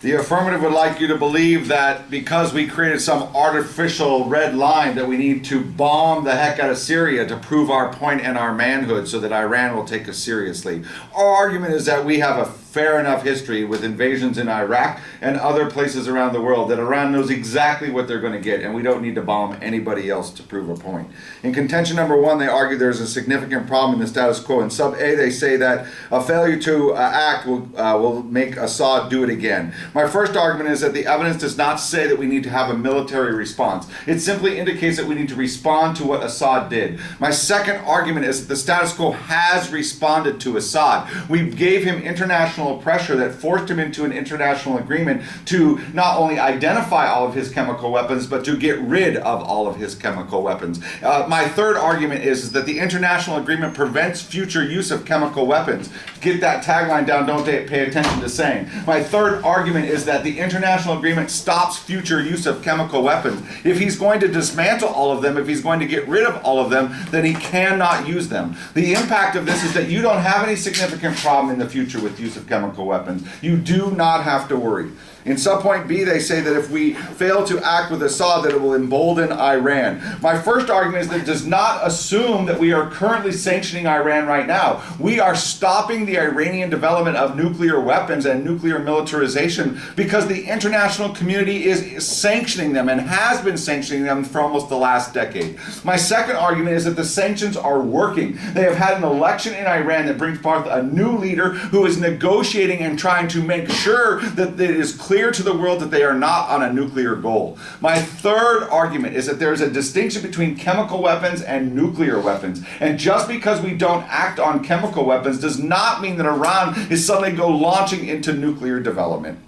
The affirmative would like you to believe that because we created some artificial red line that we need to bomb the heck out of Syria to prove our point and our manhood so that Iran will take us seriously. Our argument is that we have a fair enough history with invasions in Iraq and other places around the world that Iran knows exactly what they're going to get, and we don't need to bomb anybody else to prove a point. In contention number one, they argue there's a significant problem in the status quo. In sub A, they say that a failure to act will make Assad do it again. My first argument is that the evidence does not say that we need to have a military response. It simply indicates that we need to respond to what Assad did. My second argument is that the status quo has responded to Assad. We gave him international pressure that forced him into an international agreement to not only identify all of his chemical weapons, but to get rid of all of his chemical weapons. My third argument is that the international agreement prevents future use of chemical weapons. Get that tagline down, don't pay attention to saying. My third argument is that the international agreement stops future use of chemical weapons. If he's going to dismantle all of them, if he's going to get rid of all of them, then he cannot use them. The impact of this is that you don't have any significant problem in the future with use of chemical weapons. You do not have to worry. In subpoint B, they say that if we fail to act with Assad, that it will embolden Iran. My first argument is that it does not assume that we are currently sanctioning Iran right now. We are stopping the Iranian development of nuclear weapons and nuclear militarization because the international community is sanctioning them and has been sanctioning them for almost the last decade. My second argument is that the sanctions are working. They have had an election in Iran that brings forth a new leader who is negotiating and trying to make sure that it is clear to the world that they are not on a nuclear goal. My third argument is that there is a distinction between chemical weapons and nuclear weapons. And just because we don't act on chemical weapons does not mean that Iran is suddenly launching into nuclear development.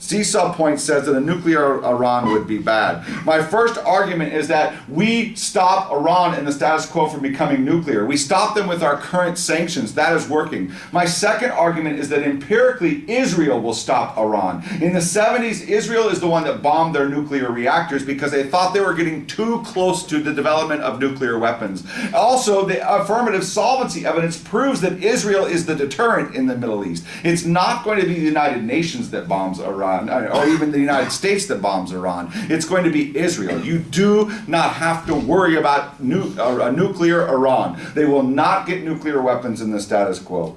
C subpoint says that a nuclear Iran would be bad. My first argument is that we stop Iran and the status quo from becoming nuclear. We stop them with our current sanctions. That is working. My second argument is that empirically Israel will stop Iran. In the 70s, Israel is the one that bombed their nuclear reactors because they thought they were getting too close to the development of nuclear weapons. Also, the affirmative solvency evidence proves that Israel is the deterrent in the Middle East. It's not going to be the United Nations that bombs Iran, or even the United States that bombs Iran. It's going to be Israel. You do not have to worry about a nuclear Iran. They will not get nuclear weapons in the status quo.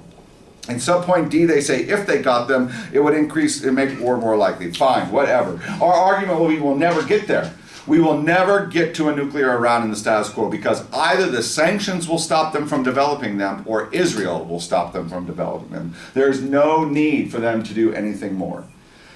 In subpoint D, they say if they got them, it would make war more likely. Fine, whatever. Our argument will be we'll never get there. We will never get to a nuclear Iran in the status quo because either the sanctions will stop them from developing them or Israel will stop them from developing them. There's no need for them to do anything more.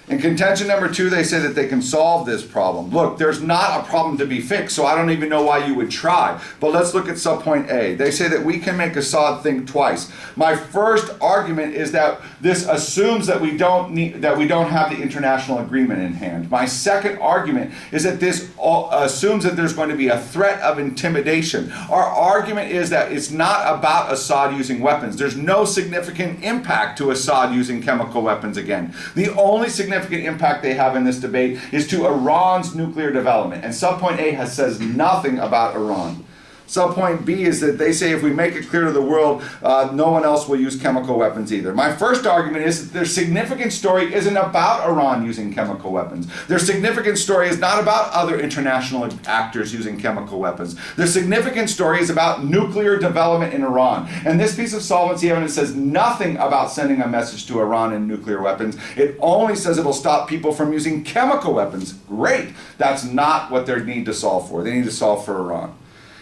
In contention number two, they say that they can solve this problem. Look, there's not a problem to be fixed, so I don't even know why you would try. But let's look at subpoint A. They say that we can make Assad think twice. My first argument is that this assumes that we don't have the international agreement in hand. My second argument is that this assumes that there's going to be a threat of intimidation. Our argument is that it's not about Assad using weapons. There's no significant impact to Assad using chemical weapons again. The only significant impact they have in this debate is to Iran's nuclear development. And subpoint A says nothing about Iran. Subpoint B is that they say if we make it clear to the world, no one else will use chemical weapons either. My first argument is that their significant story isn't about Iran using chemical weapons. Their significant story is not about other international actors using chemical weapons. Their significant story is about nuclear development in Iran. And this piece of solvency evidence says nothing about sending a message to Iran and nuclear weapons. It only says it'll stop people from using chemical weapons. Great. That's not what they need to solve for. They need to solve for Iran.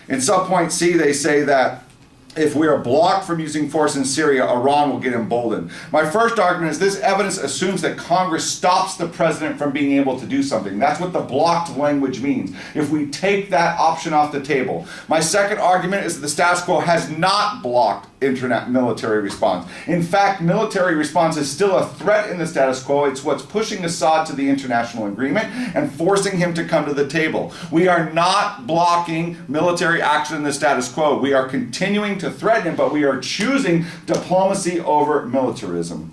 In subpoint C, they say that if we are blocked from using force in Syria, Iran will get emboldened. My first argument is this evidence assumes that Congress stops the president from being able to do something. That's what the blocked language means. If we take that option off the table. My second argument is that the status quo has not blocked internet military response. In fact, military response is still a threat in the status quo. It's what's pushing Assad to the international agreement and forcing him to come to the table. We are not blocking military action in the status quo. We are continuing to threaten him, but we are choosing diplomacy over militarism.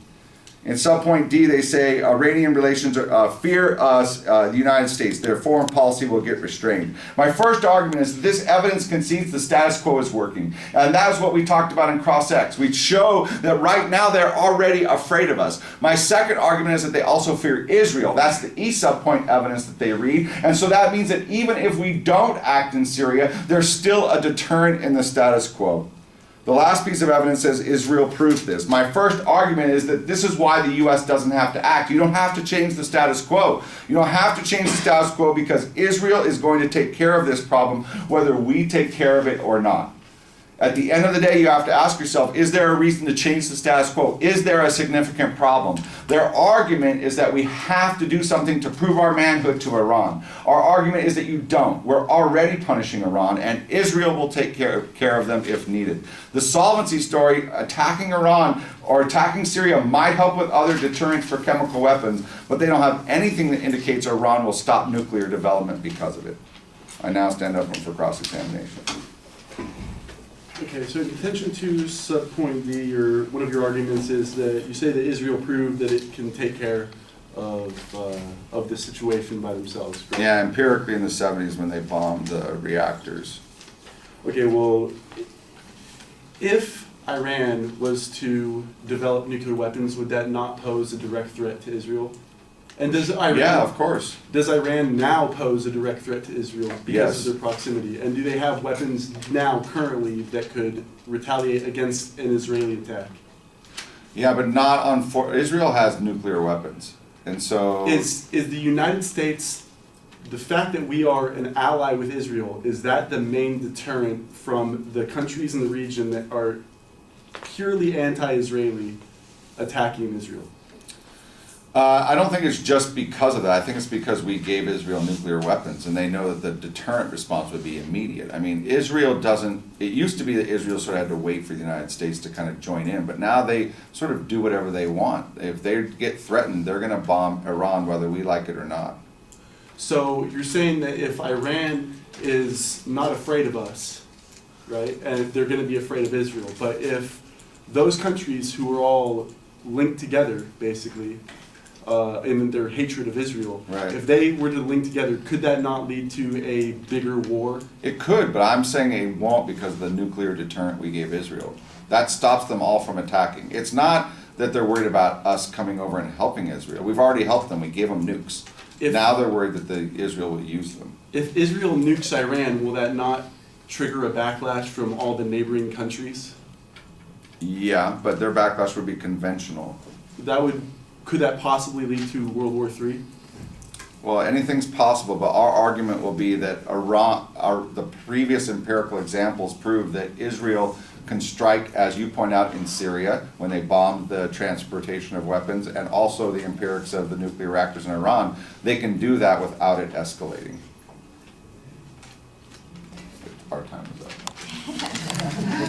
In subpoint D, they say Iranian relations fear the United States. Their foreign policy will get restrained. My first argument is that this evidence concedes the status quo is working. And that is what we talked about in Cross-X. We show that right now they're already afraid of us. My second argument is that they also fear Israel. That's the E subpoint evidence that they read. And so that means that even if we don't act in Syria, there's still a deterrent in the status quo. The last piece of evidence says Israel proved this. My first argument is that this is why the U.S. doesn't have to act. You don't have to change the status quo. You don't have to change the status quo because Israel is going to take care of this problem whether we take care of it or not. At the end of the day, you have to ask yourself, is there a reason to change the status quo? Is there a significant problem? Their argument is that we have to do something to prove our manhood to Iran. Our argument is that you don't. We're already punishing Iran, and Israel will take care of them if needed. The solvency story, attacking Iran or attacking Syria might help with other deterrents for chemical weapons, but they don't have anything that indicates Iran will stop nuclear development because of it. I now stand open for cross-examination. Okay, so in contention to subpoint D, one of your arguments is that you say that Israel proved that it can take care of this situation by themselves, correct? Yeah, empirically in the 70s when they bombed the reactors. Okay, well, if Iran was to develop nuclear weapons, would that not pose a direct threat to Israel? And does Iran? Yeah, of course. Does Iran now pose a direct threat to Israel because Yes. of their proximity? And do they have weapons now, currently, that could retaliate against an Israeli attack? Yeah, but not on. Israel has nuclear weapons, and so Is the United States, the fact that we are an ally with Israel, is that the main deterrent from the countries in the region that are purely anti-Israeli attacking Israel? I don't think it's just because of that. I think it's because we gave Israel nuclear weapons, and they know that the deterrent response would be immediate. I mean, Israel doesn't. It used to be that Israel sort of had to wait for the United States to kind of join in, but now they sort of do whatever they want. If they get threatened, they're going to bomb Iran whether we like it or not. So you're saying that if Iran is not afraid of us, right, and they're going to be afraid of Israel, but if those countries who are all linked together, basically, in their hatred of Israel, Right. if they were to link together, could that not lead to a bigger war? It could, but I'm saying it won't because of the nuclear deterrent we gave Israel. That stops them all from attacking. It's not that they're worried about us coming over and helping Israel. We've already helped them. We gave them nukes. Now they're worried that Israel will use them. If Israel nukes Iran, will that not trigger a backlash from all the neighboring countries? Yeah, but their backlash would be conventional. Could that possibly lead to World War III? Well, anything's possible, but our argument will be that the previous empirical examples prove that Israel can strike, as you point out, in Syria when they bombed the transportation of weapons, and also the empirics of the nuclear reactors in Iran. They can do that without it escalating. Our time.